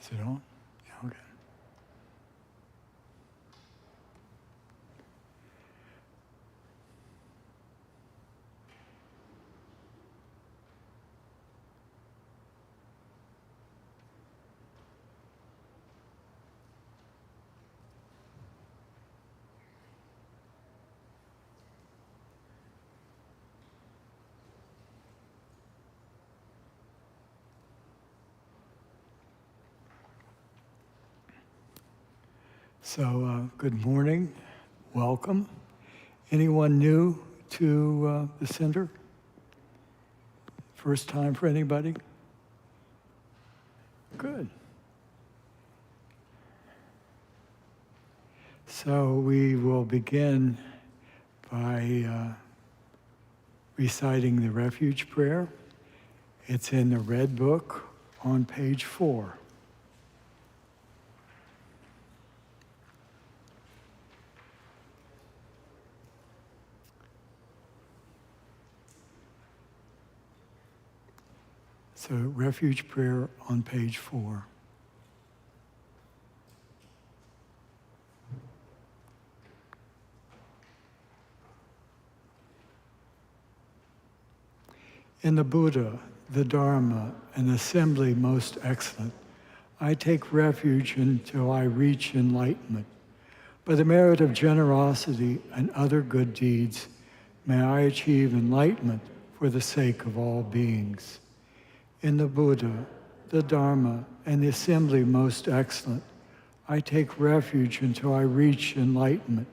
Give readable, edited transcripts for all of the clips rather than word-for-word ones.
Is it on? Yeah, okay. So, good morning, welcome. Anyone new to the center? First time for anybody? Good. So we will begin by reciting the refuge prayer. It's in the red book on page 4. So, refuge prayer on page 4. In the Buddha, the Dharma, and the assembly most excellent, I take refuge until I reach enlightenment. By the merit of generosity and other good deeds, may I achieve enlightenment for the sake of all beings. In the Buddha, the Dharma, and the assembly most excellent, I take refuge until I reach enlightenment.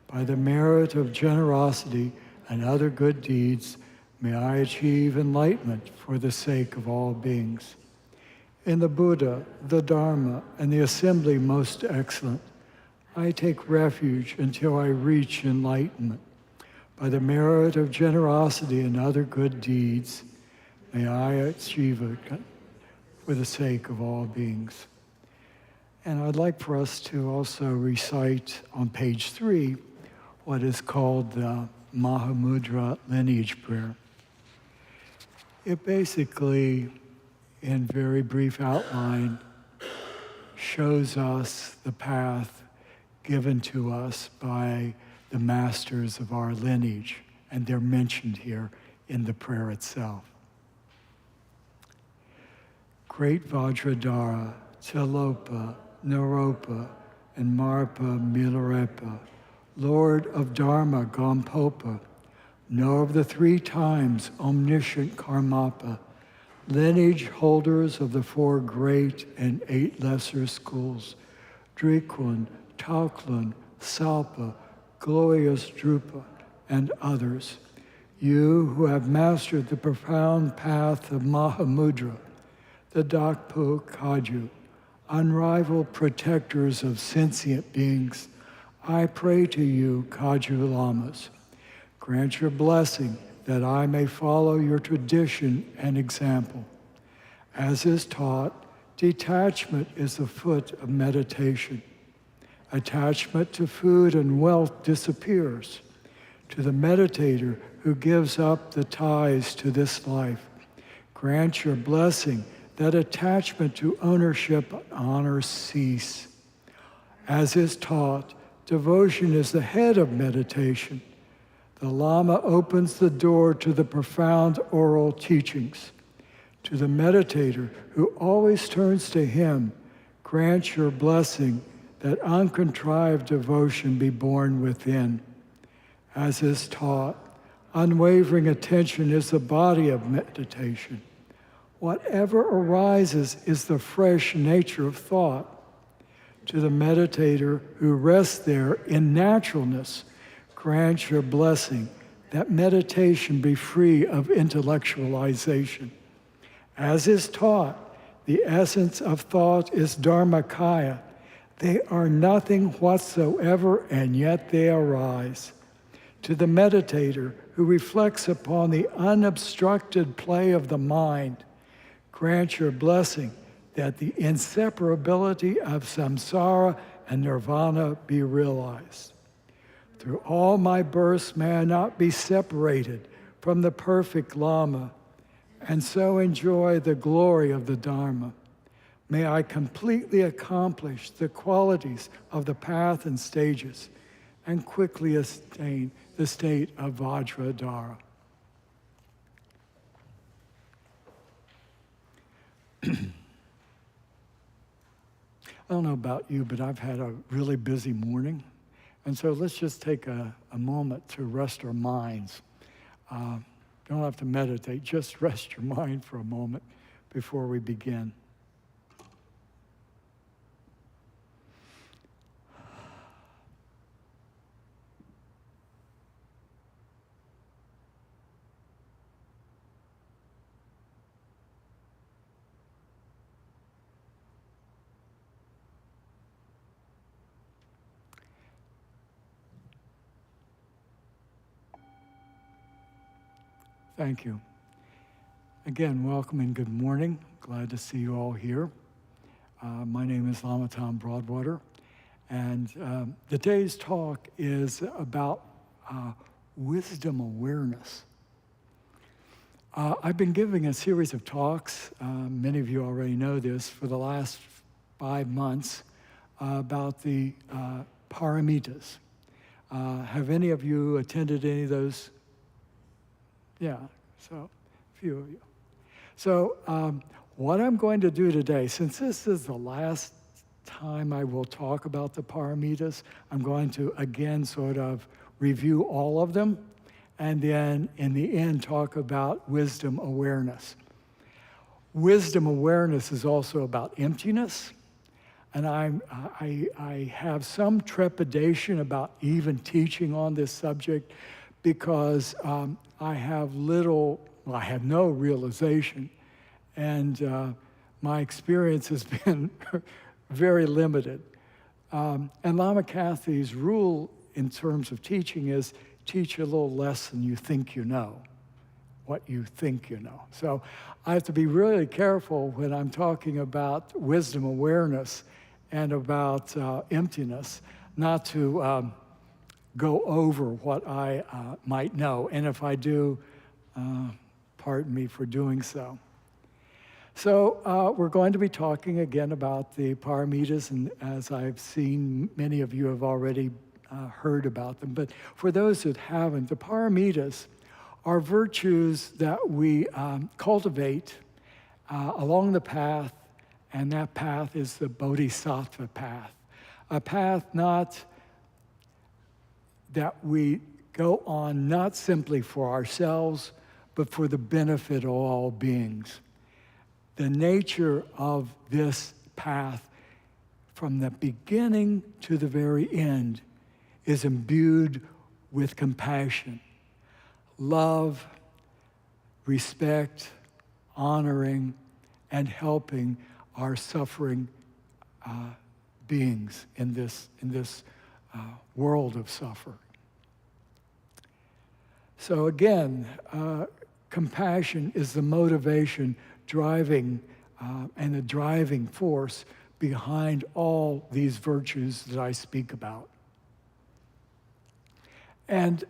By the merit of generosity and other good deeds, may I achieve enlightenment for the sake of all beings. In the Buddha, the Dharma, and the assembly most excellent, I take refuge until I reach enlightenment. By the merit of generosity and other good deeds, may I achieve it for the sake of all beings. And I'd like for us to also recite on page 3 what is called the Mahamudra lineage prayer. It basically, in very brief outline, shows us the path given to us by the masters of our lineage, and they're mentioned here in the prayer itself. Great Vajradhara, Tilopa, Naropa, and Marpa Milarepa, Lord of Dharma Gampopa, know of the 3 times omniscient Karmapa, lineage holders of the 4 great and 8 lesser schools, Drikwun, Tauklun, Salpa, Gloyas Drupa, and others, you who have mastered the profound path of Mahamudra, the Dakpo Kaju, unrivaled protectors of sentient beings, I pray to you, Kaju Lamas, grant your blessing that I may follow your tradition and example. As is taught, detachment is the foot of meditation. Attachment to food and wealth disappears. To the meditator who gives up the ties to this life, grant your blessing that attachment to ownership and honor cease. As is taught, devotion is the head of meditation. The Lama opens the door to the profound oral teachings. To the meditator who always turns to him, grant your blessing that uncontrived devotion be born within. As is taught, unwavering attention is the body of meditation. Whatever arises is the fresh nature of thought. To the meditator who rests there in naturalness, grant your blessing that meditation be free of intellectualization. As is taught, the essence of thought is Dharmakaya. They are nothing whatsoever, and yet they arise. To the meditator who reflects upon the unobstructed play of the mind, grant your blessing that the inseparability of samsara and nirvana be realized. Through all my births may I not be separated from the perfect Lama, and so enjoy the glory of the Dharma. May I completely accomplish the qualities of the path and stages and quickly attain the state of Vajradhara. I don't know about you, but I've had a really busy morning. And so let's just take a moment to rest our minds. Don't have to meditate, just rest your mind for a moment before we begin. Thank you. Again, welcome and good morning. Glad to see you all here. My name is Lama Tom Broadwater, and today's talk is about wisdom awareness. I've been giving a series of talks, many of you already know this, for the last 5 months about the paramitas. Have any of you attended any of those? Yeah, so a few of you. So what I'm going to do today, since this is the last time I will talk about the paramitas, I'm going to again sort of review all of them, and then in the end talk about wisdom awareness. Wisdom awareness is also about emptiness, and I have some trepidation about even teaching on this subject because I have no realization, and my experience has been very limited. And Lama Kathy's rule in terms of teaching is teach a little less than you think you know, what you think you know. So I have to be really careful when I'm talking about wisdom awareness and about emptiness, not to go over what I might know. And if I do, pardon me for doing so. So we're going to be talking again about the paramitas, and as I've seen, many of you have already heard about them. But for those that haven't, the paramitas are virtues that we cultivate along the path, and that path is the bodhisattva path. A path not that we go on not simply for ourselves, but for the benefit of all beings. The nature of this path, from the beginning to the very end, is imbued with compassion, love, respect, honoring, and helping our suffering beings in this world of suffering. So again, compassion is the motivation driving and the driving force behind all these virtues that I speak about. And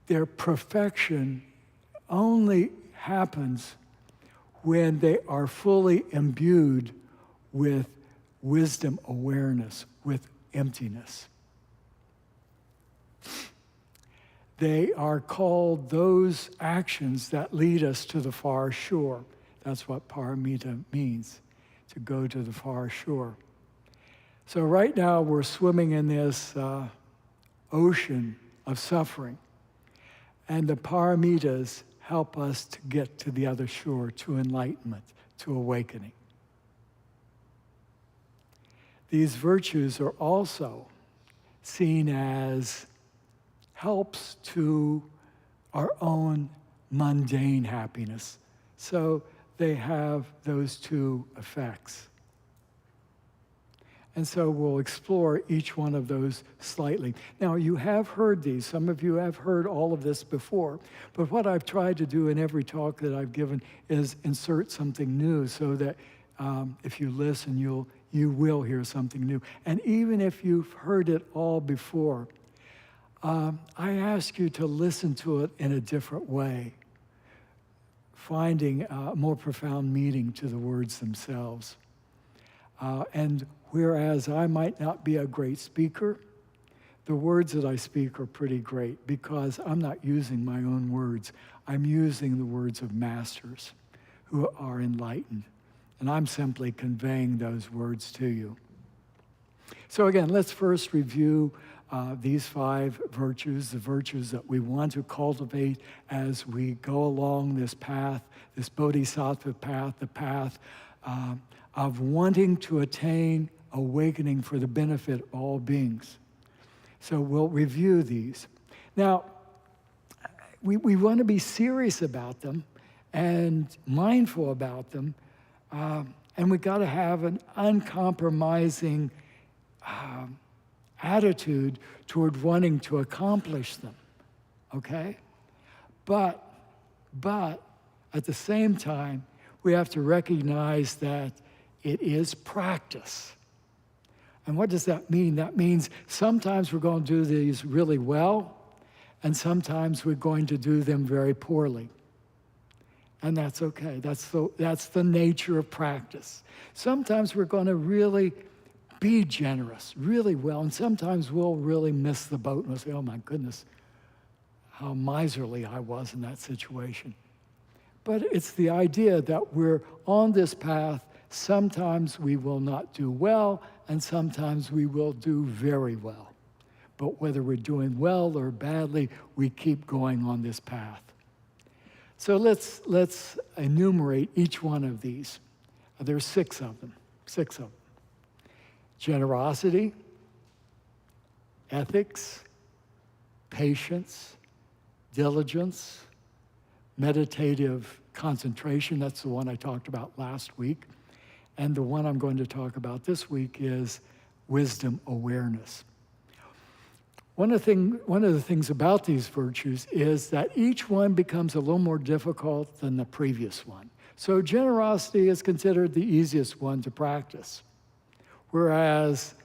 their perfection only happens when they are fully imbued with wisdom awareness, with emptiness. They are called those actions that lead us to the far shore. That's what paramita means, to go to the far shore. So right now we're swimming in this ocean of suffering, and the paramitas help us to get to the other shore, to enlightenment, to awakening. These virtues are also seen as helps to our own mundane happiness. So they have those two effects. And so we'll explore each one of those slightly. Now, you have heard these. Some of you have heard all of this before. But what I've tried to do in every talk that I've given is insert something new so that if you listen, you will hear something new. And even if you've heard it all before, I ask you to listen to it in a different way, finding a more profound meaning to the words themselves. And whereas I might not be a great speaker, the words that I speak are pretty great because I'm not using my own words. I'm using the words of masters who are enlightened. And I'm simply conveying those words to you. So again, let's first review these 5 virtues, the virtues that we want to cultivate as we go along this path, this bodhisattva path, the path of wanting to attain awakening for the benefit of all beings. So we'll review these. Now, we want to be serious about them and mindful about them, and we've got to have an uncompromising attitude toward wanting to accomplish them, okay? But at the same time, we have to recognize that it is practice. And what does that mean? That means sometimes we're going to do these really well, and sometimes we're going to do them very poorly. And that's okay. That's the nature of practice. Sometimes we're going to really be generous, really well, and sometimes we'll really miss the boat and we'll say, oh my goodness, how miserly I was in that situation. But it's the idea that we're on this path. Sometimes we will not do well, and sometimes we will do very well. But whether we're doing well or badly, we keep going on this path. So let's enumerate each one of these. There's 6 of them. Generosity, ethics, patience, diligence, meditative concentration. That's the one I talked about last week. And the one I'm going to talk about this week is wisdom awareness. One of the things about these virtues is that each one becomes a little more difficult than the previous one. So generosity is considered the easiest one to practice, whereas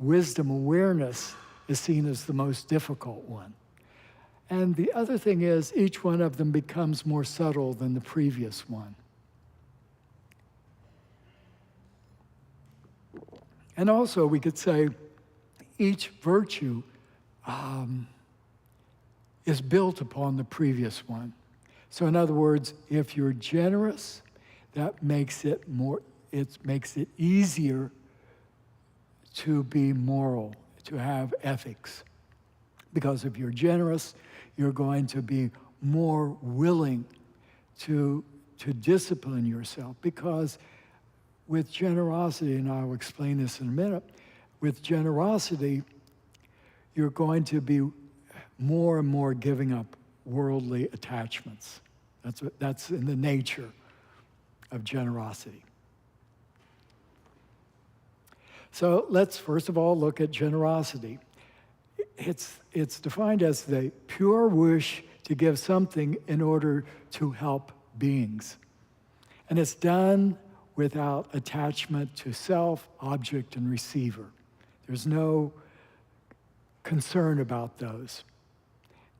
wisdom awareness is seen as the most difficult one. And the other thing is each one of them becomes more subtle than the previous one. And also we could say each virtue is built upon the previous one. So in other words, if you're generous, that makes it easier to be moral, to have ethics. Because if you're generous, you're going to be more willing to discipline yourself. Because with generosity, and I'll explain this in a minute, with generosity, you're going to be more and more giving up worldly attachments. That's in the nature of generosity. So let's first of all look at generosity. It's defined as the pure wish to give something in order to help beings. And it's done without attachment to self, object, and receiver. There's no concern about those.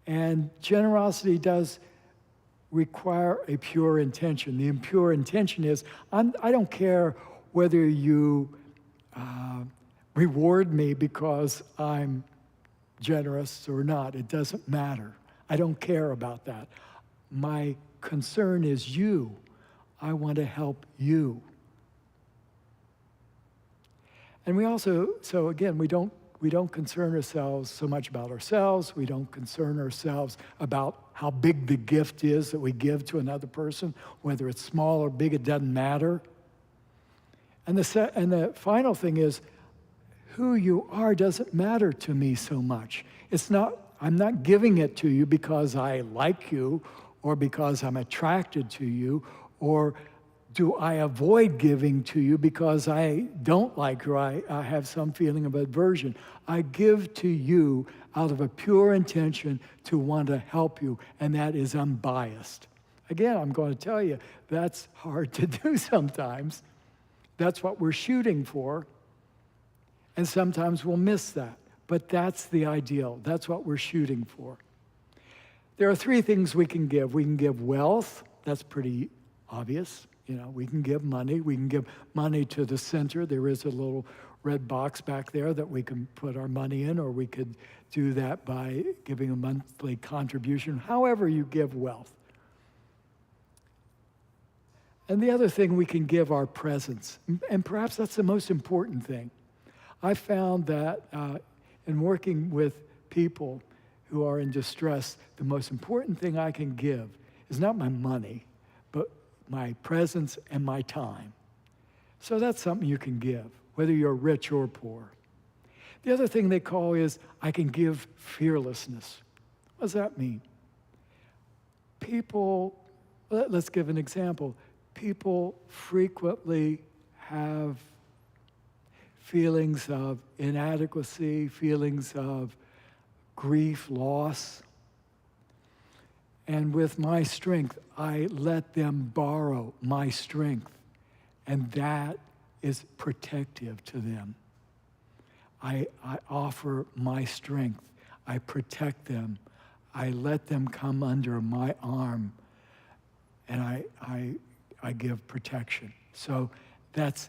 And generosity does require a pure intention. The impure intention is, I don't care whether you reward me because I'm generous or not. It doesn't matter. I don't care about that. My concern is you. I want to help you. And we also, so again, we don't concern ourselves so much about ourselves. We don't concern ourselves about how big the gift is that we give to another person, whether it's small or big, it doesn't matter. And the final thing is, who you are doesn't matter to me so much. I'm not giving it to you because I like you or because I'm attracted to you, or do I avoid giving to you because I don't like you or I have some feeling of aversion. I give to you out of a pure intention to want to help you, and that is unbiased. Again, I'm going to tell you, that's hard to do sometimes. That's what we're shooting for, and sometimes we'll miss that. But that's the ideal. That's what we're shooting for. There are 3 things we can give. We can give wealth. That's pretty obvious. We can give money. We can give money to the center. There is a little red box back there that we can put our money in, or we could do that by giving a monthly contribution, however you give wealth. And the other thing, we can give our presence. And perhaps that's the most important thing. I found that in working with people who are in distress, the most important thing I can give is not my money, but my presence and my time. So that's something you can give, whether you're rich or poor. The other thing they call is, I can give fearlessness. What does that mean? People, let's give an example. People frequently have feelings of inadequacy, feelings of grief, loss. And with my strength, I let them borrow my strength. And that is protective to them. I offer my strength. I protect them. I let them come under my arm. And I give protection. So that's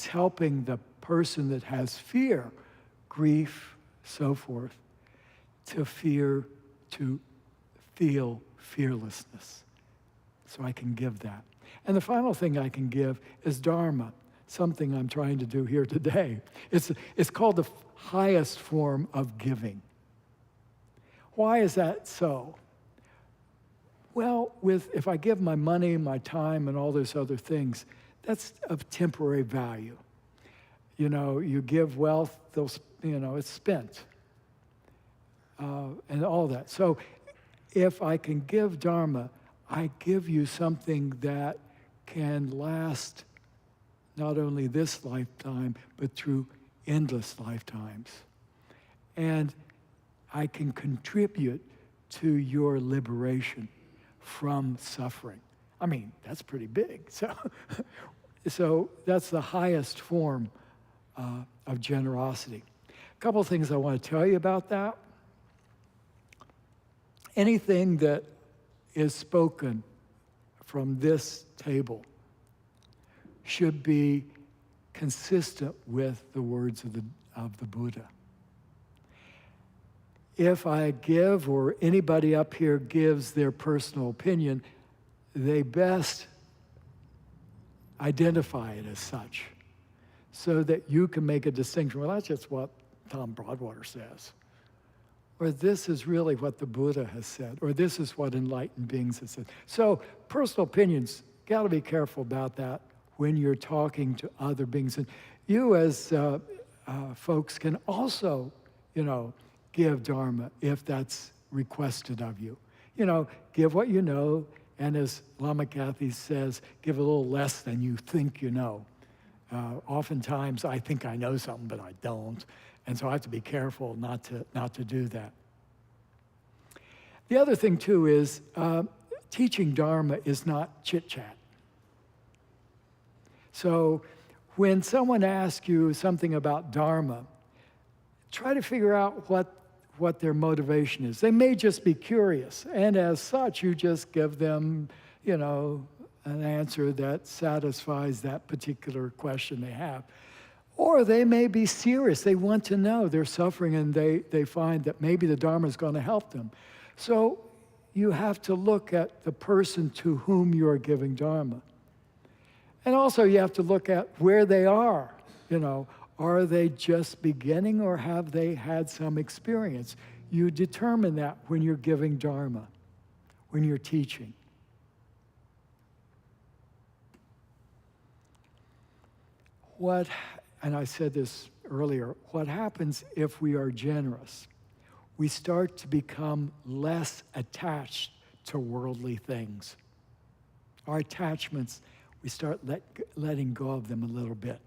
helping the person that has fear, grief, so forth, to feel fearlessness. So I can give that. And the final thing I can give is Dharma, something I'm trying to do here today. It's called the highest form of giving. Why is that so? Well, if I give my money, my time, and all those other things, that's of temporary value. You give wealth, it's spent, and all that. So if I can give Dharma, I give you something that can last not only this lifetime, but through endless lifetimes. And I can contribute to your liberation from suffering. I mean, that's pretty big. So that's the highest form of generosity. A couple of things I want to tell you about that. Anything that is spoken from this table should be consistent with the words of the Buddha. If I give, or anybody up here gives their personal opinion, they best identify it as such so that you can make a distinction. Well, that's just what Tom Broadwater says. Or this is really what the Buddha has said. Or this is what enlightened beings have said. So personal opinions, got to be careful about that when you're talking to other beings. And you as folks can also, give Dharma if that's requested of you. Give what you know, and as Lama Kathy says, give a little less than you think you know. Oftentimes I think I know something, but I don't. And so I have to be careful not to do that. The other thing too is teaching Dharma is not chit-chat. So when someone asks you something about Dharma, try to figure out what their motivation is. They may just be curious, and as such, you just give them, an answer that satisfies that particular question they have. Or they may be serious. They want to know. They're suffering, and they find that maybe the Dharma is going to help them. So you have to look at the person to whom you're giving Dharma. And also you have to look at where they are. Are they just beginning, or have they had some experience? You determine that when you're giving Dharma, when you're teaching. And I said this earlier, what happens if we are generous? We start to become less attached to worldly things. Our attachments, we start letting go of them a little bit.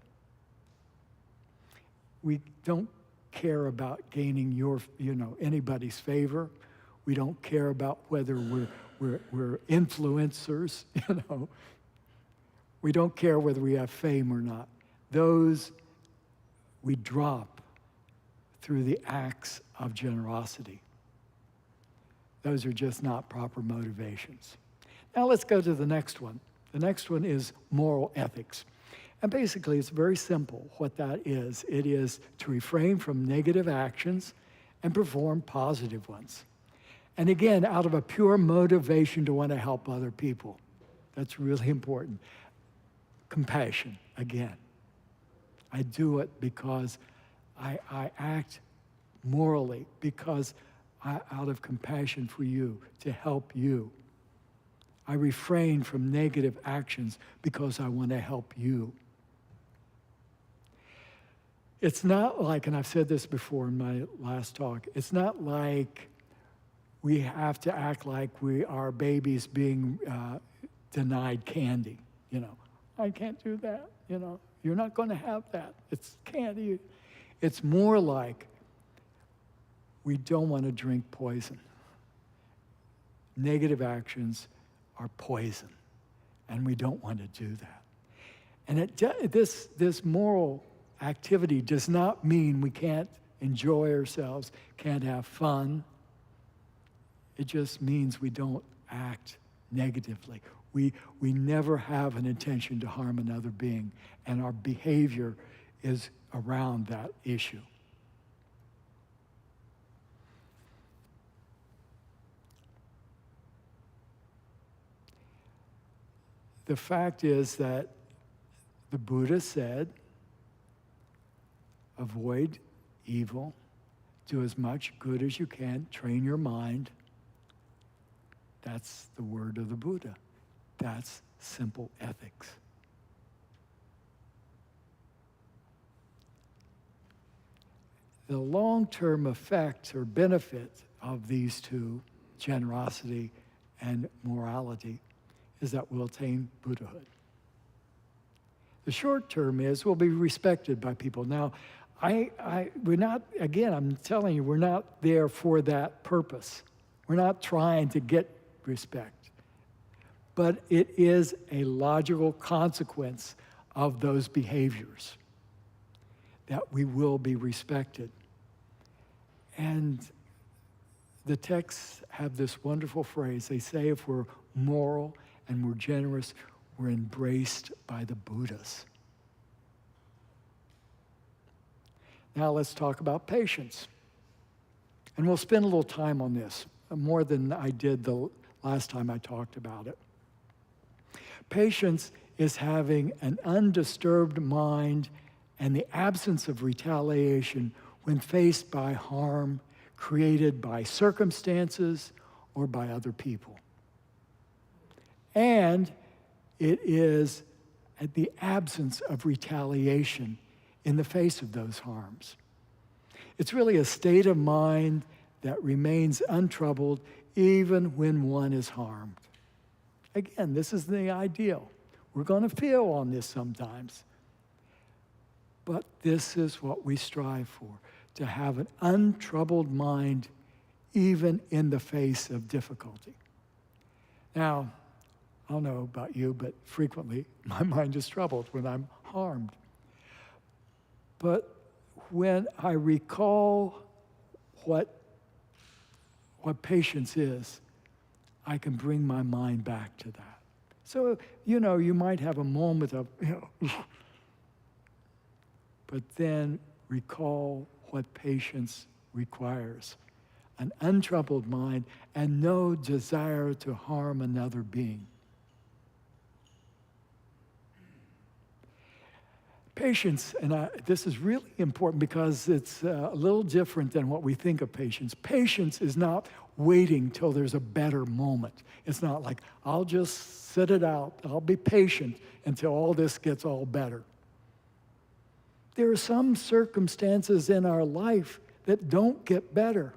We don't care about gaining anybody's favor. We don't care about whether we're influencers, We don't care whether we have fame or not. Those we drop through the acts of generosity. Those are just not proper motivations. Now let's go to the next one. The next one is moral ethics. And basically, it's very simple what that is. It is to refrain from negative actions and perform positive ones. And again, out of a pure motivation to want to help other people. That's really important. Compassion, again. I do it because I act morally, because out of compassion for you, to help you. I refrain from negative actions because I want to help you. It's not like, and I've said this before in my last talk, it's not like we have to act like we are babies being denied candy. You know, I can't do that. You know, you're not going to have that. It's candy. It's more like we don't want to drink poison. Negative actions are poison, and we don't want to do that. And this moral activity does not mean we can't enjoy ourselves, can't have fun. It just means we don't act negatively. We never have an intention to harm another being, and our behavior is around that issue. The fact is that the Buddha said, avoid evil, do as much good as you can, train your mind. That's the word of the Buddha. That's simple ethics. The long-term effect or benefit of these two, generosity and morality, is that we'll attain Buddhahood. The short term is we'll be respected by people. Now, we're not, again, I'm telling you, we're not there for that purpose. We're not trying to get respect. But it is a logical consequence of those behaviors that we will be respected. And the texts have this wonderful phrase. They say if we're moral and we're generous, we're embraced by the Buddhas. Now let's talk about patience. And we'll spend a little time on this, more than I did the last time I talked about it. Patience is having an undisturbed mind and the absence of retaliation when faced by harm created by circumstances or by other people. And it is at the absence of retaliation in the face of those harms. It's really a state of mind that remains untroubled even when one is harmed. Again, this is the ideal. We're going to feel on this sometimes. But this is what we strive for, to have an untroubled mind even in the face of difficulty. Now, I don't know about you, but frequently my mind is troubled when I'm harmed. But when I recall what patience is, I can bring my mind back to that. So, you know, you might have a moment of, but then recall what patience requires. An untroubled mind and no desire to harm another being. Patience, and this is really important because it's a little different than what we think of patience. Patience is not waiting till there's a better moment. It's not like, I'll just sit it out. I'll be patient until all this gets all better. There are some circumstances in our life that don't get better.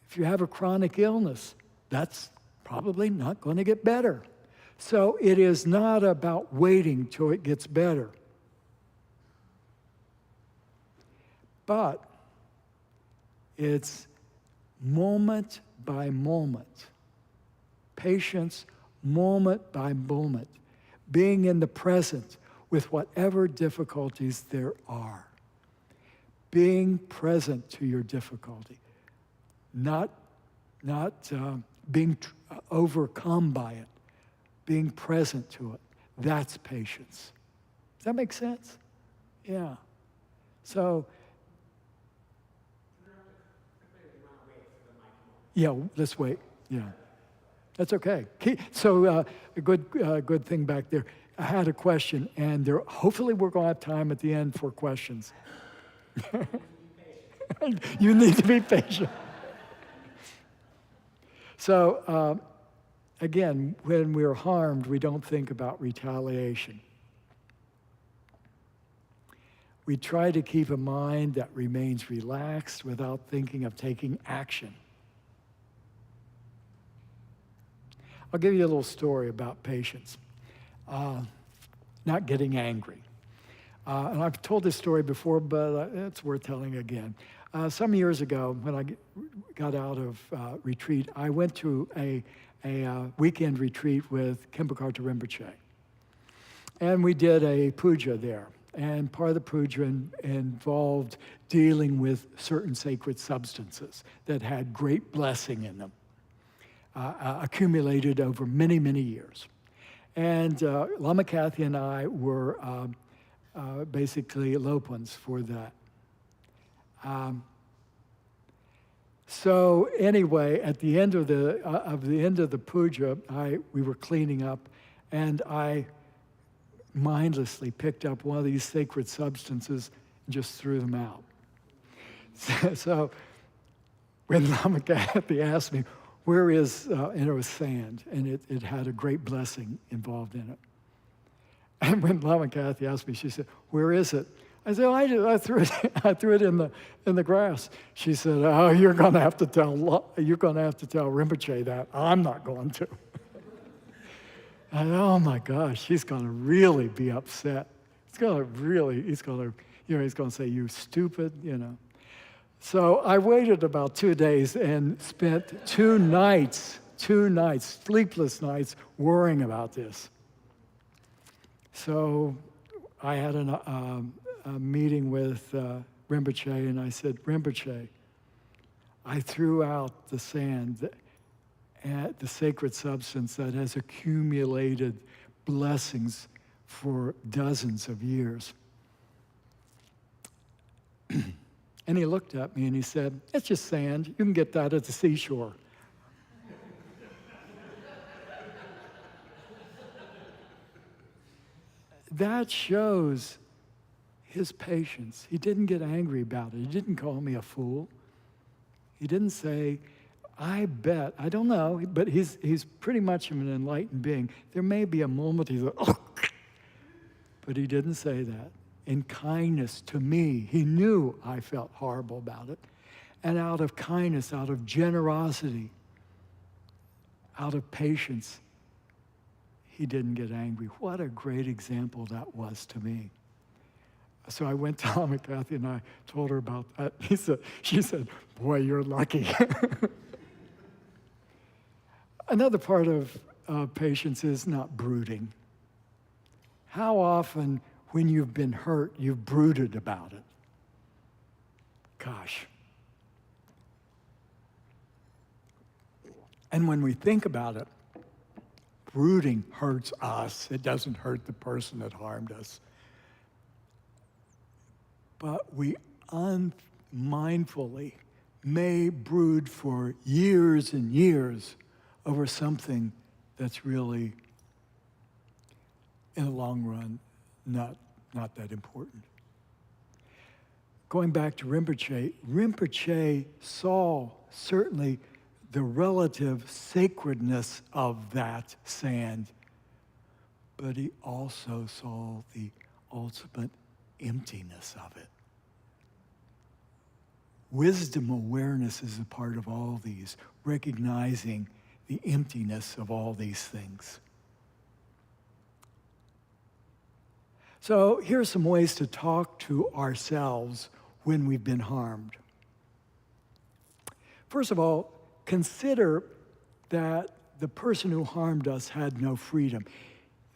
If you have a chronic illness, that's probably not going to get better. So it is not about waiting till it gets better. But it's moment by moment. Patience, moment by moment. Being in the present with whatever difficulties there are. Being present to your difficulty. Not being overcome by it. being present to it. That's patience. Does that make sense? Yeah. So, yeah, let's wait. Yeah. That's okay. So a good thing back there. I had a question, and hopefully we're going to have time at the end for questions. You need to be patient. So, again, when we're harmed, we don't think about retaliation. We try to keep a mind that remains relaxed without thinking of taking action. I'll give you a little story about patience, not getting angry. And I've told this story before, but it's worth telling again. Some years ago, when I got out of retreat, I went to a weekend retreat with Kempokarta Rinpoche. And we did a puja there. And part of the puja involved dealing with certain sacred substances that had great blessing in them, accumulated over many, many years. And Lama Kathy and I were basically lopans for that. So anyway, at the end of the puja, we were cleaning up, and I mindlessly picked up one of these sacred substances and just threw them out. So when Lama Kathy asked me, where is, and it was sand, and it had a great blessing involved in it. And when Lama Kathy asked me, she said, where is it? I said, I threw it in the grass. She said, oh, you're going to have to tell Rinpoche that. I'm not going to. And oh my gosh, he's going to really be upset. He's going to say, you stupid, So I waited about 2 days and spent 2 nights, sleepless nights, worrying about this. So I had a meeting with Rinpoche, and I said, Rinpoche, I threw out the sand, the sacred substance that has accumulated blessings for dozens of years. And he looked at me and he said, it's just sand. You can get that at the seashore. That shows his patience. He didn't get angry about it. He didn't call me a fool. He didn't say, I bet, I don't know, but he's pretty much an enlightened being. There may be a moment he's like, oh, but he didn't say that. In kindness to me, he knew I felt horrible about it. And out of kindness, out of generosity, out of patience, he didn't get angry. What a great example that was to me. So I went to Lama Kathy and I told her about that. She said, boy, you're lucky. Another part of patience is not brooding. How often when you've been hurt, you've brooded about it? Gosh. And when we think about it, brooding hurts us. It doesn't hurt the person that harmed us. But we unmindfully may brood for years and years over something that's really, in the long run, not that important. Going back to Rinpoche, Rinpoche saw certainly the relative sacredness of that sand, but he also saw the ultimate emptiness of it. Wisdom awareness is a part of all these, recognizing the emptiness of all these things. So here's some ways to talk to ourselves when we've been harmed. First of all, consider that the person who harmed us had no freedom.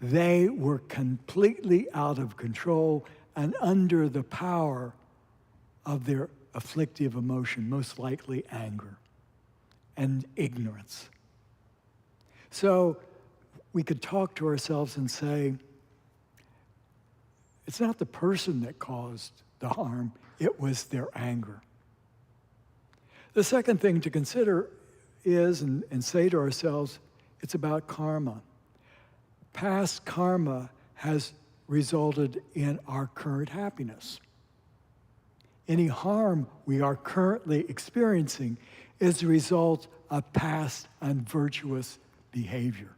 They were completely out of control and under the power of their afflictive emotion, most likely anger and ignorance. So we could talk to ourselves and say, it's not the person that caused the harm, it was their anger. The second thing to consider is, and say to ourselves, it's about karma. Past karma has resulted in our current happiness. Any harm we are currently experiencing is a result of past unvirtuous behavior.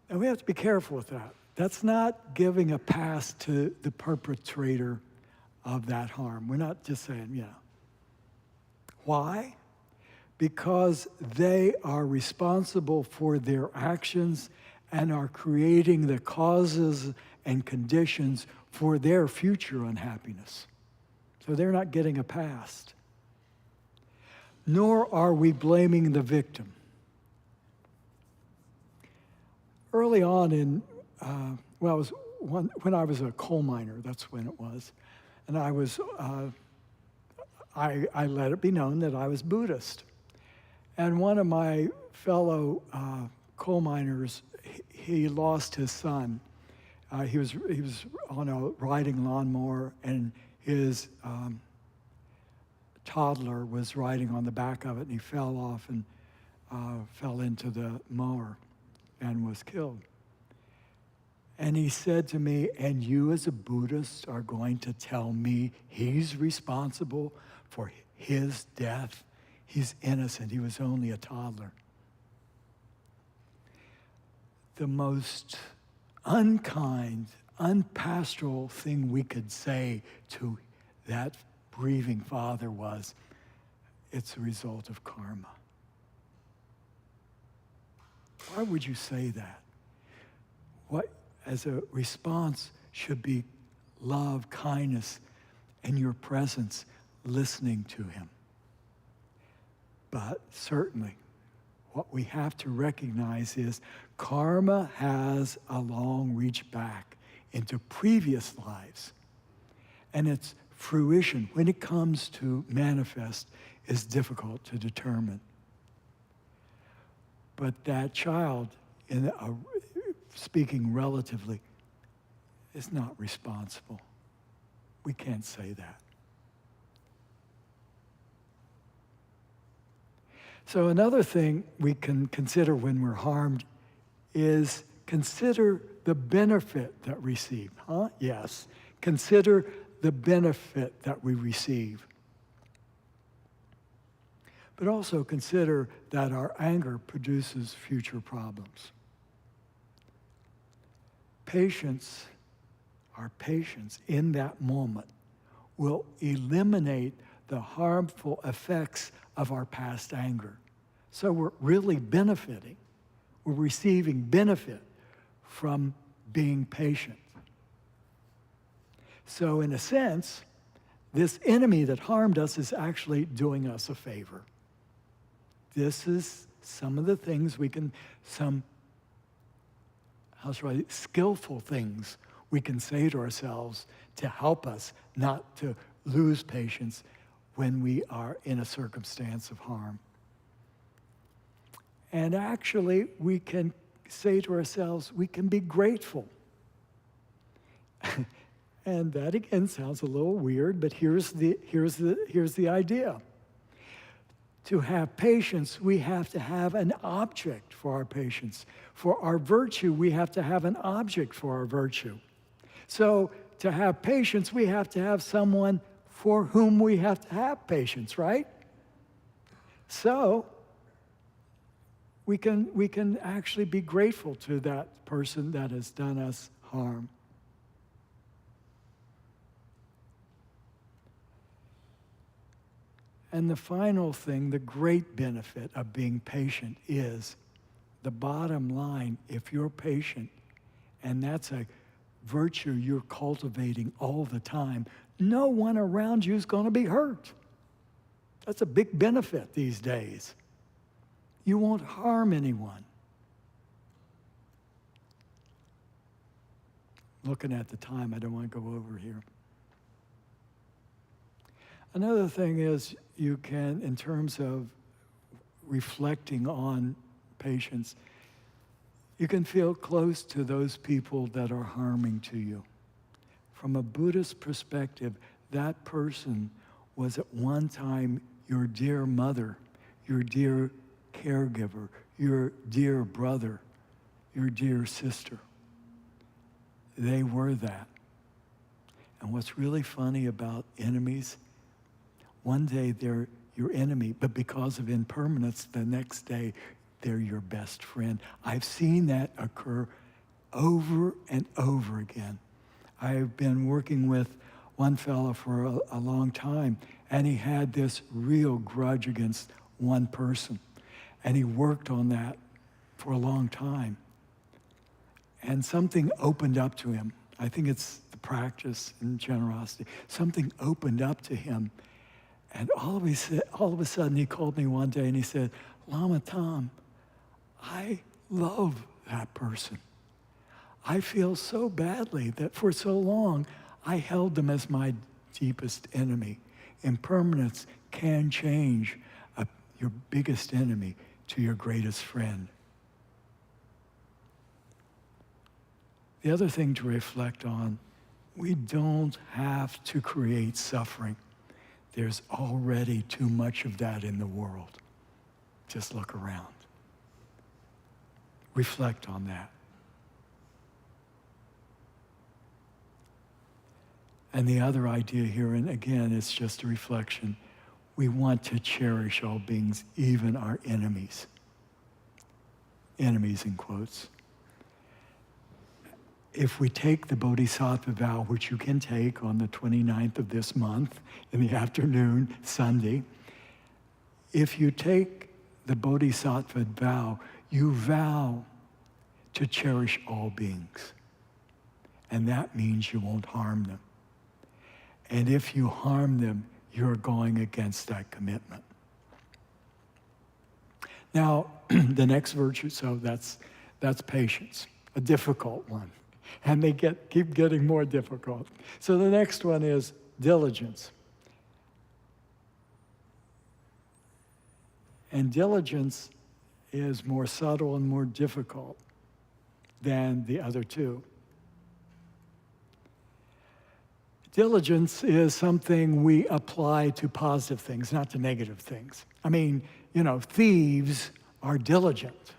And we have to be careful with that. That's not giving a pass to the perpetrator of that harm. We're not just saying, Why? Because they are responsible for their actions and are creating the causes and conditions for their future unhappiness. So they're not getting a pass. Nor are we blaming the victim. Early on when I was a coal miner, that's when it was, and I let it be known that I was Buddhist. And one of my fellow coal miners, he lost his son. He was on a riding lawnmower, and his toddler was riding on the back of it, and he fell off and fell into the mower and was killed. And he said to me, and you as a Buddhist are going to tell me he's responsible for his death? He's innocent. He was only a toddler. The most unkind, unpastoral thing we could say to that grieving father was, it's a result of karma. Why would you say that? What, as a response, should be love, kindness, and your presence, listening to him. But certainly, what we have to recognize is karma has a long reach back into previous lives. And its fruition, when it comes to manifest, is difficult to determine. But that child, speaking relatively, is not responsible. We can't say that. So another thing we can consider when we're harmed is consider the benefit that we receive. Yes. Consider the benefit that we receive. But also consider that our anger produces future problems. Our patience in that moment will eliminate the harmful effects of our past anger. So we're really benefiting. We're receiving benefit from being patient. So in a sense, this enemy that harmed us is actually doing us a favor. This is some of the things skillful things we can say to ourselves to help us not to lose patience when we are in a circumstance of harm. And actually, we can say to ourselves, we can be grateful. And that again sounds a little weird, but here's the idea. To have patience, we have to have an object for our patience. For our virtue, we have to have an object for our virtue. So to have patience, we have to have someone for whom we have to have patience, right? So we can actually be grateful to that person that has done us harm. And the final thing, the great benefit of being patient is the bottom line. If you're patient, and that's a virtue you're cultivating all the time, no one around you is going to be hurt. That's a big benefit these days. You won't harm anyone. Looking at the time, I don't want to go over here. Another thing is you can, in terms of reflecting on patience, you can feel close to those people that are harming to you. From a Buddhist perspective, that person was at one time your dear mother, your dear caregiver, your dear brother, your dear sister. They were that. And what's really funny about enemies, one day they're your enemy, but because of impermanence, the next day they're your best friend. I've seen that occur over and over again. I've been working with one fellow for a long time, and he had this real grudge against one person. And he worked on that for a long time. And something opened up to him. I think it's the practice and generosity. Something opened up to him. And all of a sudden, he called me one day and he said, Lama Tom, I love that person. I feel so badly that for so long, I held them as my deepest enemy. Impermanence can change your biggest enemy to your greatest friend. The other thing to reflect on, we don't have to create suffering. There's already too much of that in the world. Just look around. Reflect on that. And the other idea here, and again, it's just a reflection, we want to cherish all beings, even our enemies. Enemies in quotes. If we take the Bodhisattva vow, which you can take on the 29th of this month in the afternoon, Sunday, if you take the Bodhisattva vow, you vow to cherish all beings. And that means you won't harm them. And if you harm them, you're going against that commitment. Now, the next virtue, so that's patience, a difficult one. And they keep getting more difficult. So the next one is diligence. And diligence is more subtle and more difficult than the other two. Diligence is something we apply to positive things, not to negative things. I mean, thieves are diligent,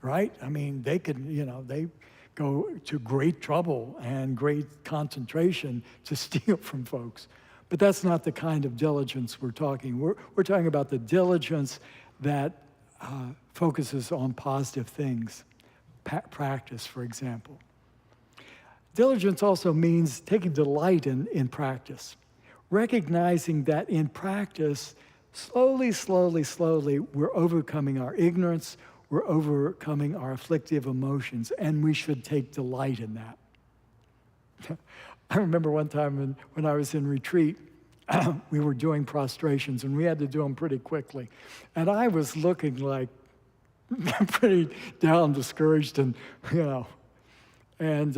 right? I mean, they they go to great trouble and great concentration to steal from folks. But that's not the kind of diligence we're talking. We're talking about the diligence that focuses on positive things, practice, for example. Diligence also means taking delight in practice, recognizing that in practice, slowly, we're overcoming our ignorance, we're overcoming our afflictive emotions, and we should take delight in that. I remember one time when I was in retreat, we were doing prostrations, and we had to do them pretty quickly. And I was looking like pretty down, discouraged, and, and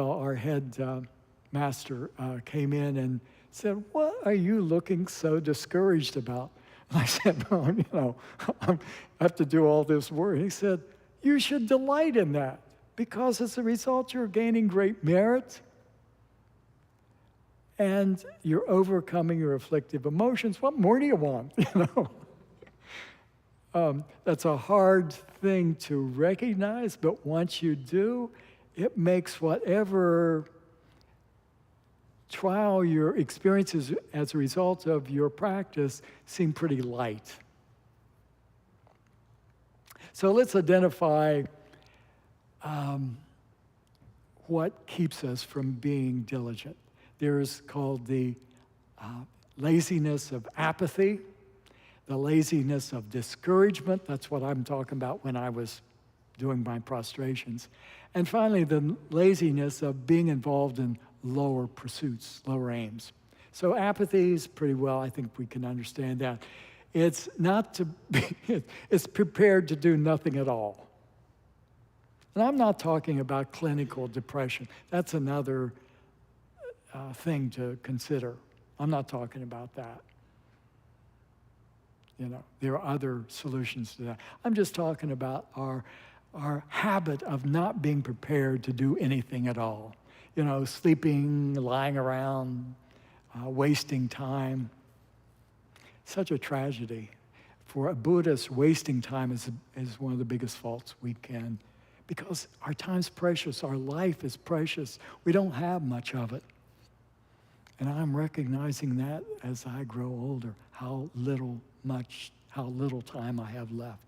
our head master came in and said, "What are you looking so discouraged about?" And I said, "Well, I have to do all this work." He said, "You should delight in that, because as a result, you're gaining great merit and you're overcoming your afflictive emotions. What more do you want?" That's a hard thing to recognize, but once you do, it makes whatever trial your experiences as a result of your practice seem pretty light. So let's identify what keeps us from being diligent. There's called the laziness of apathy, the laziness of discouragement. That's what I'm talking about when I was doing my prostrations. And finally, the laziness of being involved in lower pursuits, lower aims. So apathy is pretty well, I think we can understand that. It's not to be, it's prepared to do nothing at all. And I'm not talking about clinical depression. That's another thing to consider. I'm not talking about that. There are other solutions to that. I'm just talking about our habit of not being prepared to do anything at all. Sleeping, lying around, wasting time. Such a tragedy. For a Buddhist, wasting time is one of the biggest faults we can, because our time's precious, our life is precious. We don't have much of it. And I'm recognizing that as I grow older, how little time I have left.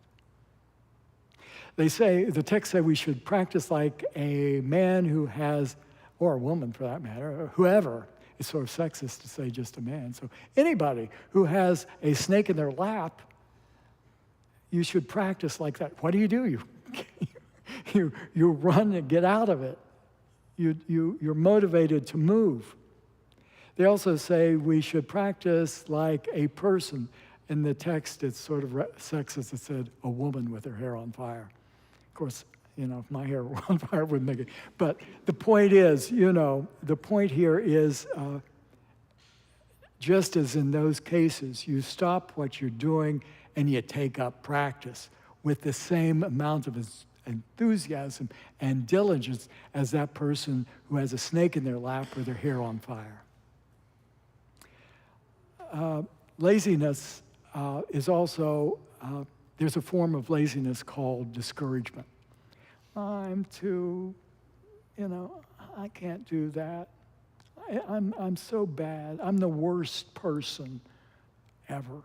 The text say we should practice like a man who has, or a woman for that matter, whoever. It's sort of sexist to say just a man. So anybody who has a snake in their lap, you should practice like that. What do? You run and get out of it. You're motivated to move. They also say we should practice like a person. In the text, it's sort of sexist. It said a woman with her hair on fire. Of course, if my hair were on fire, it wouldn't make it. But the point is, the point here is, just as in those cases, you stop what you're doing and you take up practice with the same amount of enthusiasm and diligence as that person who has a snake in their lap with their hair on fire. Laziness is also, there's a form of laziness called discouragement. I'm too, I can't do that. I'm so bad. I'm the worst person ever.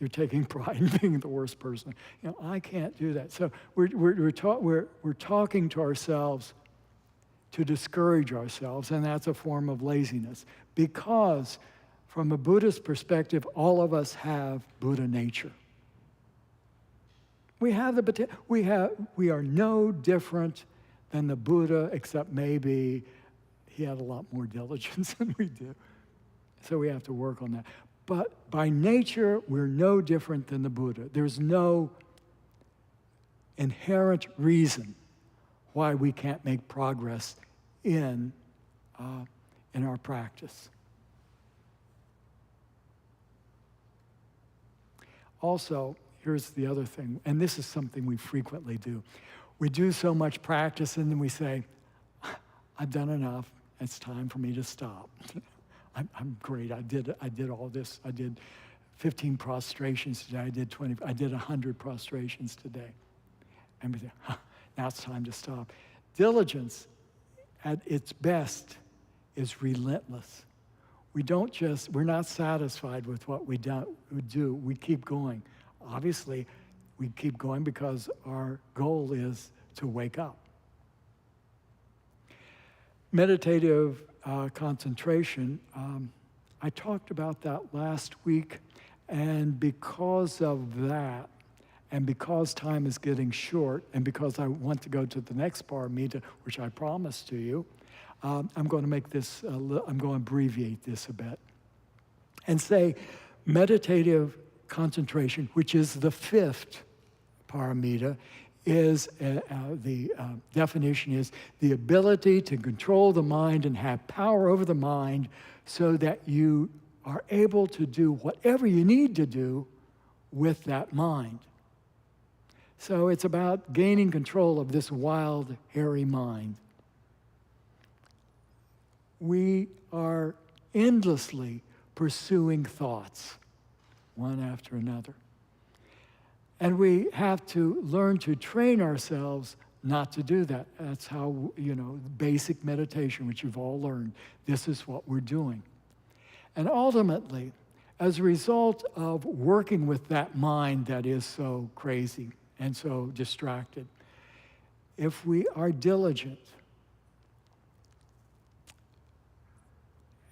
You're taking pride in being the worst person. I can't do that. So we're talking to ourselves to discourage ourselves, and that's a form of laziness. Because from a Buddhist perspective, all of us have Buddha nature. We are no different than the Buddha, except maybe he had a lot more diligence than we do. So we have to work on that. But by nature, we're no different than the Buddha. There's no inherent reason why we can't make progress in our practice. Also, here's the other thing, and this is something we frequently do. We do so much practice, and then we say, I've done enough. It's time for me to stop. I'm great. I did all this. I did 15 prostrations today. I did 100 prostrations today. And we say, now it's time to stop. Diligence, at its best, is relentless. We're not satisfied with what we do. We keep going. Obviously, we keep going because our goal is to wake up. Meditative concentration, I talked about that last week, and because of that, and because time is getting short, and because I want to go to the next paramita, which I promised to you, I'm going to abbreviate this a bit and say meditative concentration, which is the fifth paramita, is the definition is the ability to control the mind and have power over the mind so that you are able to do whatever you need to do with that mind. So it's about gaining control of this wild, hairy mind. We are endlessly pursuing thoughts, one after another. And we have to learn to train ourselves not to do that. That's how, basic meditation, which you've all learned, this is what we're doing. And ultimately, as a result of working with that mind that is so crazy and so distracted, if we are diligent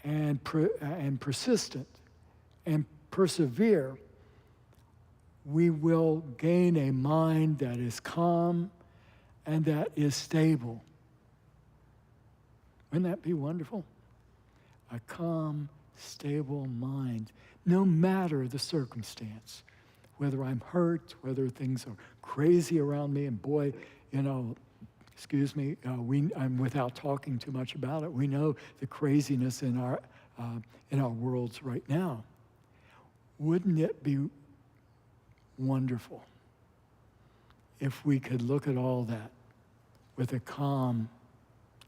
and persistent and persevere, we will gain a mind that is calm and that is stable. Wouldn't that be wonderful? A calm, stable mind, no matter the circumstance. Whether I'm hurt, whether things are crazy around me, and boy, excuse me, I'm without talking too much about it. We know the craziness in our worlds right now. Wouldn't it be wonderful if we could look at all that with a calm,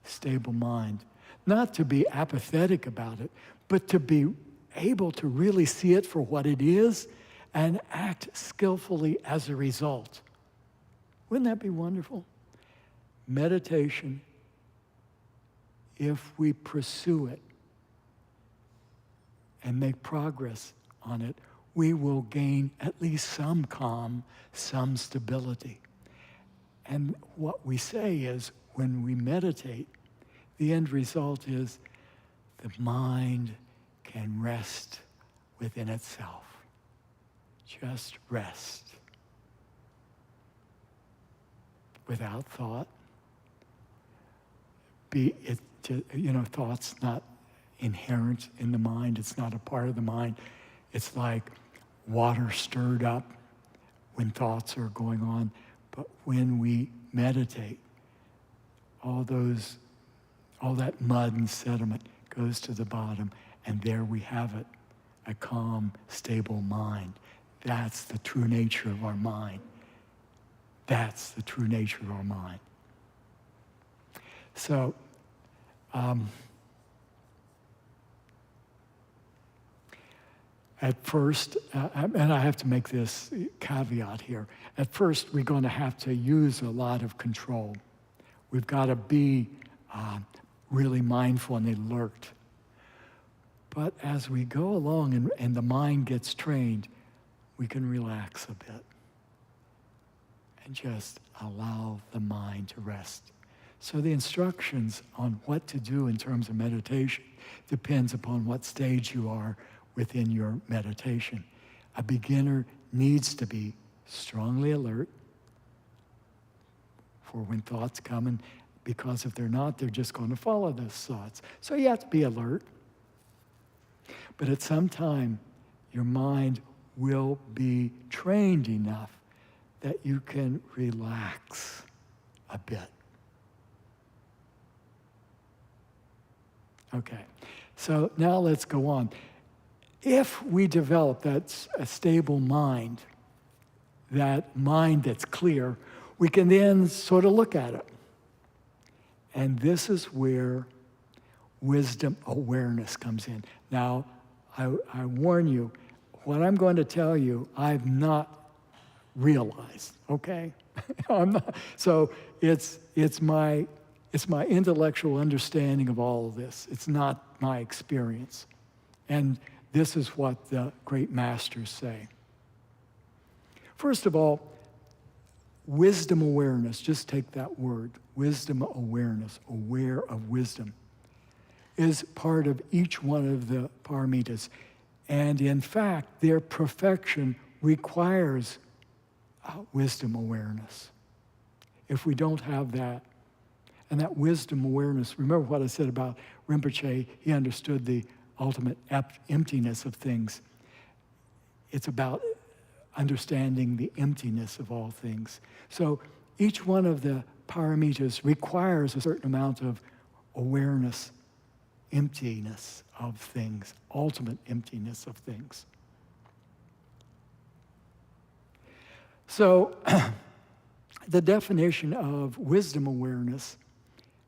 stable mind? Not to be apathetic about it, but to be able to really see it for what it is and act skillfully as a result. Wouldn't that be wonderful? Meditation, if we pursue it and make progress on it, we will gain at least some calm, some stability. And what we say is, when we meditate, the end result is the mind can rest within itself. Just rest. Without thought. Thought's not inherent in the mind. It's not a part of the mind. It's like water stirred up when thoughts are going on. But when we meditate, all that mud and sediment goes to the bottom, and there we have it, a calm, stable mind. That's the true nature of our mind. That's the true nature of our mind. So, at first, and I have to make this caveat here, at first we're going to have to use a lot of control. We've got to be really mindful and alert. But as we go along and the mind gets trained, we can relax a bit and just allow the mind to rest. So the instructions on what to do in terms of meditation depends upon what stage you are within your meditation. A beginner needs to be strongly alert for when thoughts come, and because if they're not, they're just going to follow those thoughts. So you have to be alert. But at some time, your mind will be trained enough that you can relax a bit. Okay, so now let's go on. If we develop a stable mind, that mind that's clear, we can then sort of look at it. And this is where wisdom awareness comes in. Now, I warn you, what I'm going to tell you, I've not realized, okay? I'm not, so it's my intellectual understanding of all of this. It's not my experience. And this is what the great masters say. First of all, wisdom awareness, just take that word, wisdom awareness, aware of wisdom, is part of each one of the paramitas. And in fact, their perfection requires wisdom awareness. If we don't have that, and that wisdom awareness, remember what I said about Rinpoche, he understood the ultimate emptiness of things. It's about understanding the emptiness of all things. So each one of the paramitas requires a certain amount of awareness, emptiness of things, ultimate emptiness of things. So the definition of wisdom awareness,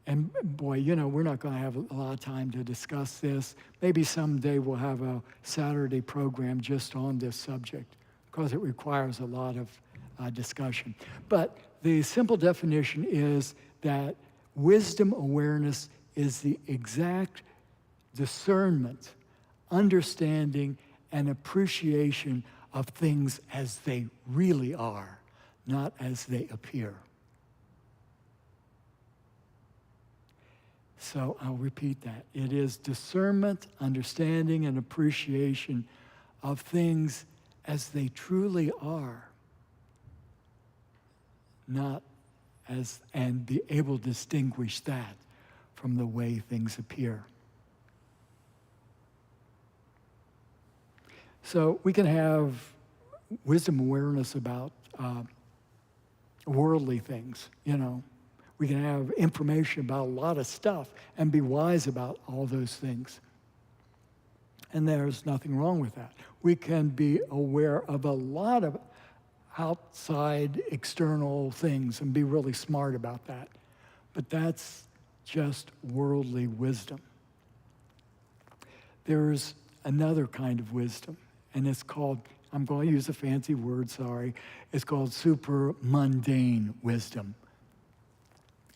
and boy, we're not going to have a lot of time to discuss this. Maybe someday we'll have a Saturday program just on this subject, because it requires a lot of discussion. But the simple definition is that wisdom awareness is the exact discernment, understanding, and appreciation of things as they really are, not as they appear. So I'll repeat that. It is discernment, understanding, and appreciation of things as they truly are, not as, and be able to distinguish that from the way things appear. So we can have wisdom awareness about worldly things, We can have information about a lot of stuff and be wise about all those things. And there's nothing wrong with that. We can be aware of a lot of outside external things and be really smart about that. But that's just worldly wisdom. There's another kind of wisdom, and it's called, I'm going to use a fancy word, sorry, it's called super mundane wisdom.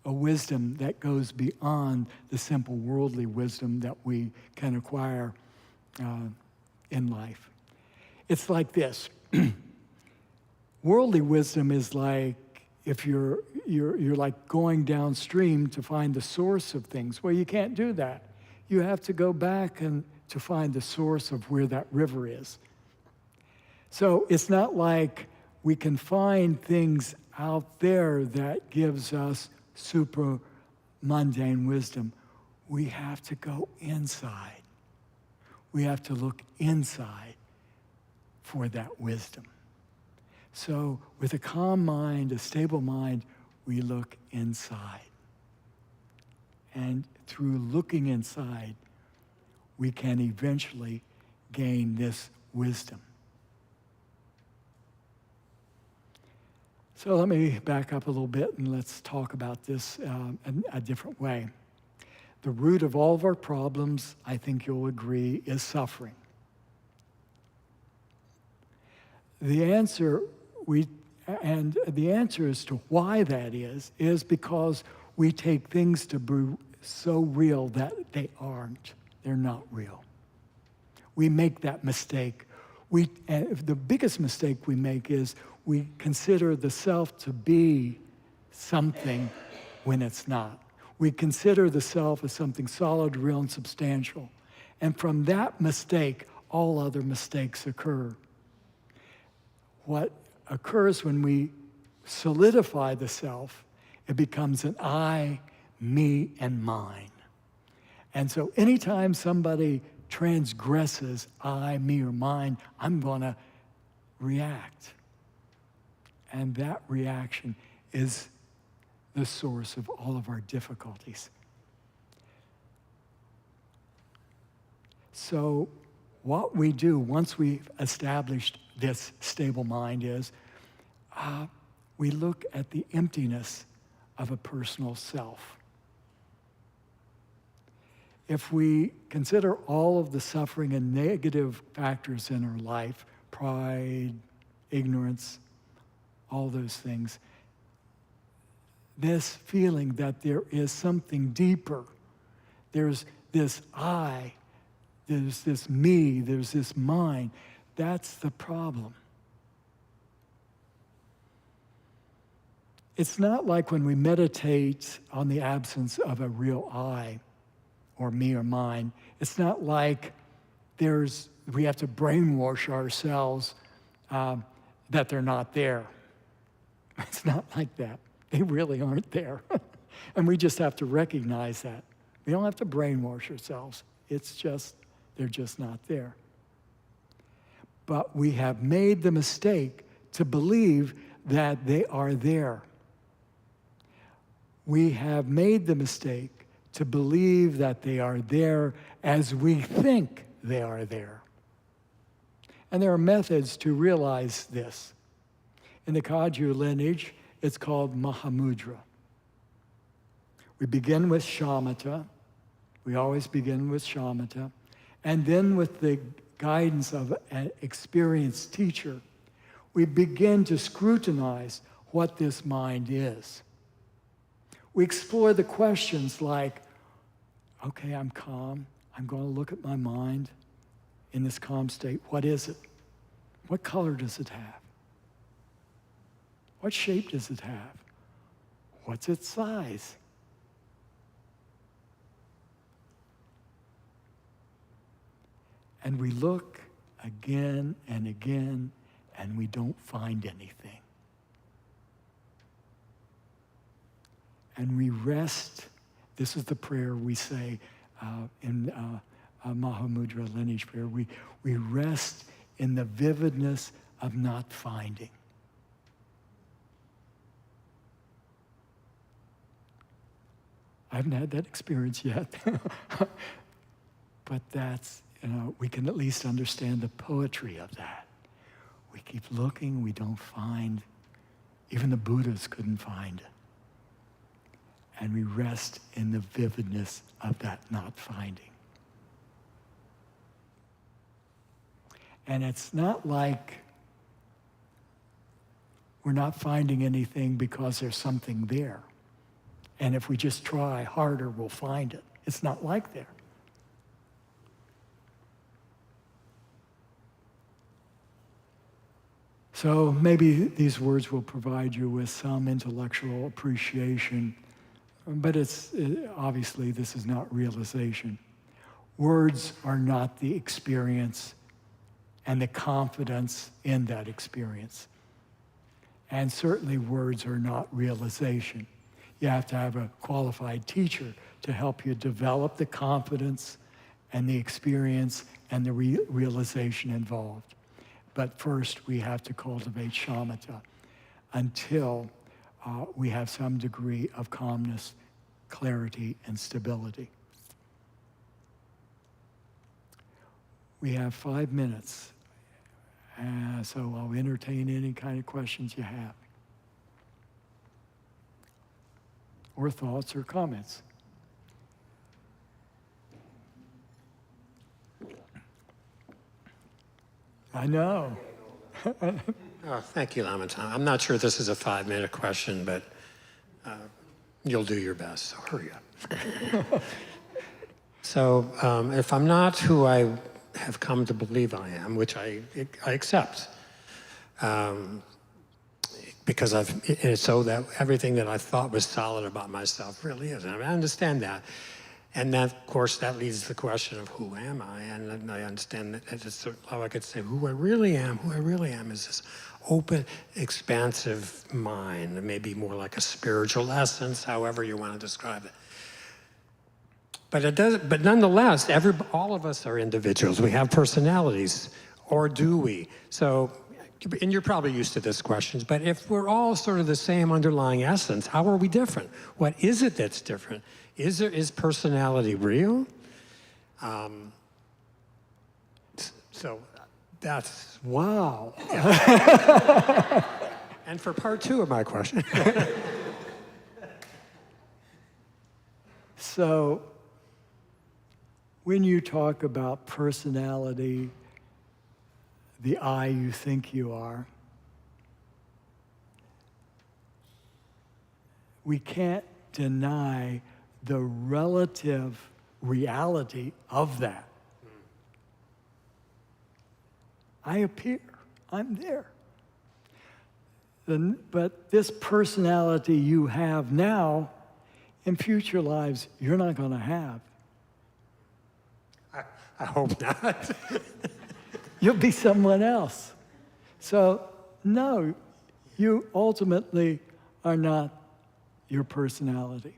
A wisdom that goes beyond the simple worldly wisdom that we can acquire in life. It's like this. Worldly wisdom is like if you're like going downstream to find the source of things. Well, you can't do that. You have to go back and to find the source of where that river is. So it's not like we can find things out there that gives us super mundane wisdom. We have to go inside. We have to look inside for that wisdom. So with a calm mind, a stable mind, we look inside. And through looking inside, we can eventually gain this wisdom. So let me back up a little bit and let's talk about this a different way. The root of all of our problems, I think you'll agree, is suffering. The answer as to why that is because we take things to be so real that they aren't. They're not real. We make that mistake. The biggest mistake we make is we consider the self to be something when it's not. We consider the self as something solid, real, and substantial. And from that mistake, all other mistakes occur. What occurs when we solidify the self, it becomes an I, me, and mine. And so anytime somebody transgresses I, me, or mine, I'm going to react. And that reaction is the source of all of our difficulties. So what we do once we've established this stable mind is we look at the emptiness of a personal self. If we consider all of the suffering and negative factors in our life, pride, ignorance, all those things, this feeling that there is something deeper, there's this I, there's this me, there's this mine, that's the problem. It's not like when we meditate on the absence of a real I or me or mine. It's not like we have to brainwash ourselves that they're not there. It's not like that. They really aren't there. And we just have to recognize that. We don't have to brainwash ourselves. It's just, they're just not there. But we have made the mistake to believe that they are there. We have made the mistake to believe that they are there as we think they are there. And there are methods to realize this. In the Kagyu lineage, it's called Mahamudra. We begin with shamatha. We always begin with shamatha. And then with the guidance of an experienced teacher, we begin to scrutinize what this mind is. We explore the questions like, okay, I'm calm. I'm going to look at my mind in this calm state. What is it? What color does it have? What shape does it have? What's its size? And we look again and again, and we don't find anything. And we rest. This is the prayer we say in Mahamudra lineage prayer. We rest in the vividness of not finding. I haven't had that experience yet. But that's we can at least understand the poetry of that. We keep looking, we don't find. Even the Buddhas couldn't find it. And we rest in the vividness of that not finding. And it's not like we're not finding anything because there's something there. And if we just try harder, we'll find it. It's not like that. So maybe these words will provide you with some intellectual appreciation, but obviously this is not realization. Words are not the experience and the confidence in that experience. And certainly words are not realization. You have to have a qualified teacher to help you develop the confidence and the experience and the realization involved. But first, we have to cultivate shamatha until we have some degree of calmness, clarity, and stability. We have 5 minutes, so I'll entertain any kind of questions you have, or thoughts or comments. I know. Oh, thank you, Lama Tom. I'm not sure this is a 5-minute question, but you'll do your best, so hurry up. So if I'm not who I have come to believe I am, which I accept, because so that everything that I thought was solid about myself really is. And I understand that. And that, of course, that leads to the question of who am I? And I understand that it's how I could say who I really am. Who I really am is this open, expansive mind, maybe more like a spiritual essence, however you want to describe it. But it does. But nonetheless, all of us are individuals. We have personalities, or do we? So, and you're probably used to this question, but if we're all sort of the same underlying essence, how are we different? What is it that's different? Is personality real? So that's... Wow. Yeah. And for part 2 of my question. So when you talk about personality, the I you think you are, we can't deny the relative reality of that. I appear, I'm there. But this personality you have now, in future lives, you're not going to have. I hope not. You'll be someone else. So, no, you ultimately are not your personality.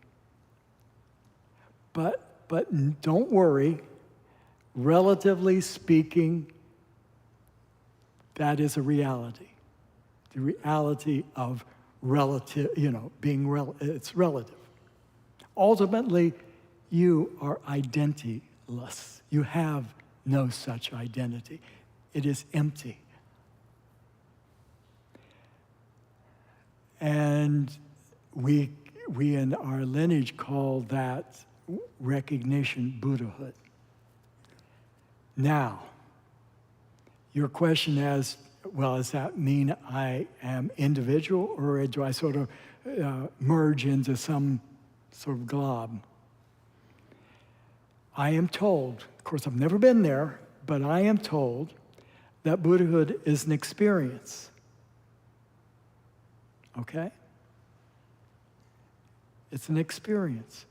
But don't worry, relatively speaking, that is a reality. The reality of relative, being it's relative. Ultimately, you are identityless. You have no such identity. It is empty. And we in our lineage call that recognition Buddhahood. Now, your question is, well, does that mean I am individual, or do I sort of merge into some sort of glob? I am told, of course I've never been there, but I am told that Buddhahood is an experience. Okay? It's an experience.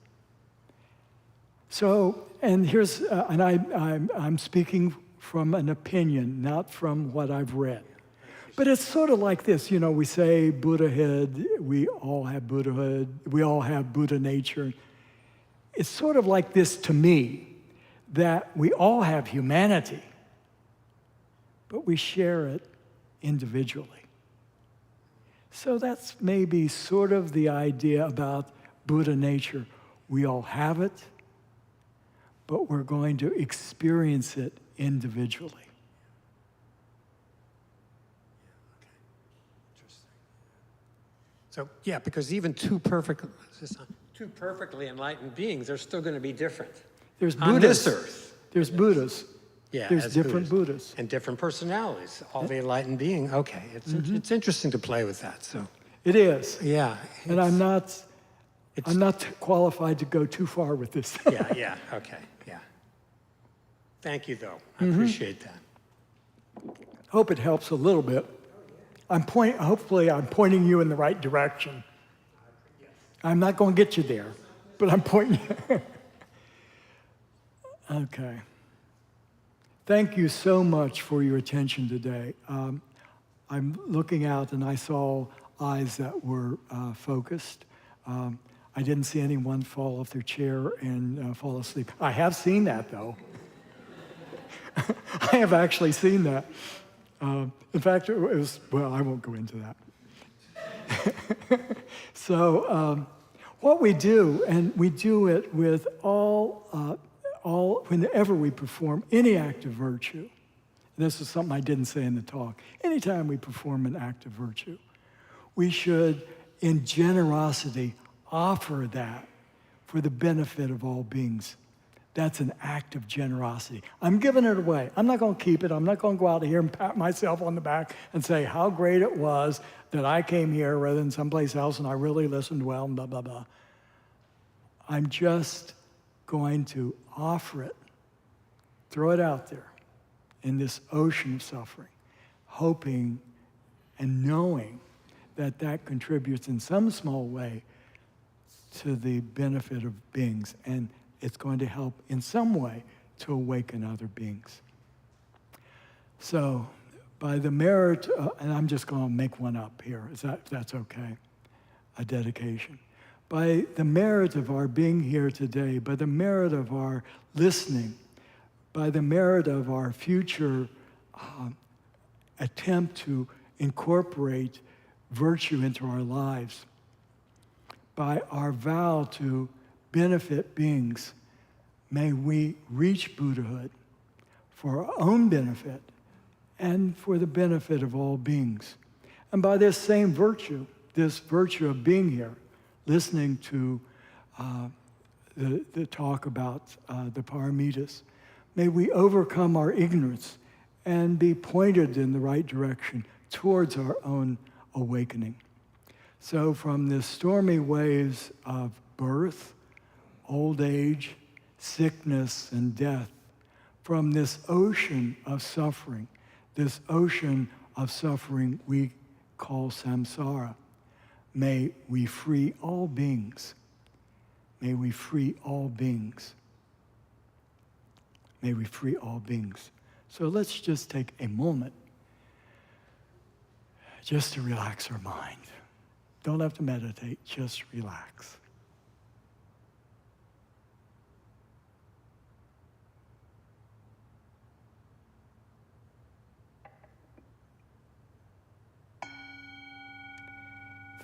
So, and here's, and I'm speaking from an opinion, not from what I've read. But it's sort of like this, we say Buddhahood, we all have Buddhahood, we all have Buddha nature. It's sort of like this to me, that we all have humanity, but we share it individually. So that's maybe sort of the idea about Buddha nature. We all have it, but we're going to experience it individually. So, yeah, because even two perfectly enlightened beings are still going to be different. There's On Buddhas. this earth. There's Buddhas. Yeah, There's as different Buddhas. And different personalities. All the enlightened being. Okay, it's interesting to play with that. So, It is. yeah. And I'm not qualified to go too far with this. Yeah, okay, yeah. Thank you, though. I appreciate that. Hope it helps a little bit. Hopefully I'm pointing you in the right direction. I'm not going to get you there, but I'm pointing you. Okay. Thank you so much for your attention today. I'm looking out and I saw eyes that were focused. I didn't see anyone fall off their chair and fall asleep. I have seen that, though. I have actually seen that. In fact, it was, well, I won't go into that. So what we do, and we do it with whenever we perform any act of virtue, and this is something I didn't say in the talk, anytime we perform an act of virtue, we should, in generosity, offer that for the benefit of all beings. That's an act of generosity. I'm giving it away. I'm not going to keep it. I'm not going to go out here and pat myself on the back and say how great it was that I came here rather than someplace else and I really listened well and blah, blah, blah. I'm just going to offer it, throw it out there in this ocean of suffering, hoping and knowing that that contributes in some small way to the benefit of beings, and it's going to help in some way to awaken other beings. So by the merit, and I'm just going to make one up here, that's okay, a dedication. By the merit of our being here today, by the merit of our listening, by the merit of our future attempt to incorporate virtue into our lives, by our vow to benefit beings, may we reach Buddhahood for our own benefit and for the benefit of all beings. And by this same virtue, this virtue of being here, listening to the talk about the paramitas, may we overcome our ignorance and be pointed in the right direction towards our own awakening. So from the stormy waves of birth, old age, sickness, and death, from this ocean of suffering we call samsara, may we free all beings. May we free all beings. May we free all beings. So let's just take a moment just to relax our mind. Don't have to meditate, just relax.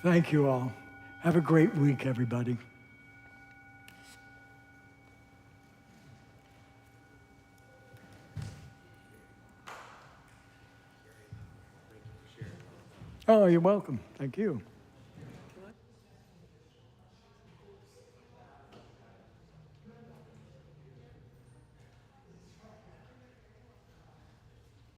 Thank you all. Have a great week, everybody. Oh, you're welcome. Thank you.